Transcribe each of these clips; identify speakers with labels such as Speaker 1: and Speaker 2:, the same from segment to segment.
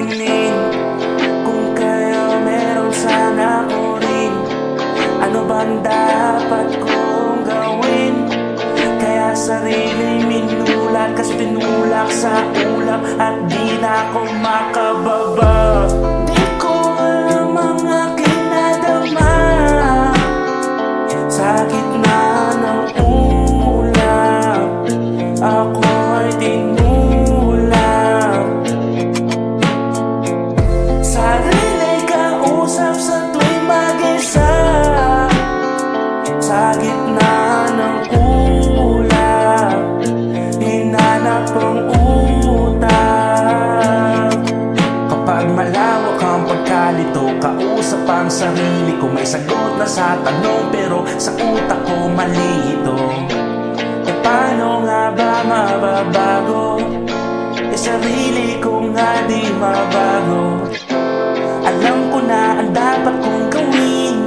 Speaker 1: piling. Kung kaya meron sana ko rin, ano bang dapat kong gawin? Kaya sarili minulat, kas tinulak sa ulap at di na ako makababa. Di ko alam ang aking nadama sa gitna ng ulap. Ako ay tinulak, sarili kausap sa tuwing mag-isa. Sa gitna ng ulap, hinanap ang utak. Kapag malawak ang pagkalito, kausap ang sarili ko. May sagot na sa tanong pero sa utak ko mali ito. E paano nga ba mababago? E sarili ko nga di mabago. Alam ko na ang dapat kong gawin,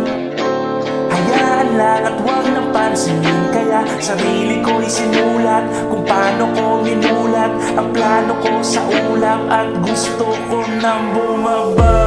Speaker 1: hayaan lang at huwag nang pansinin. Kaya sarili ko'y sinulat kung paano ko minulat ang plano ko sa ulap. At gusto ko nang bumaba.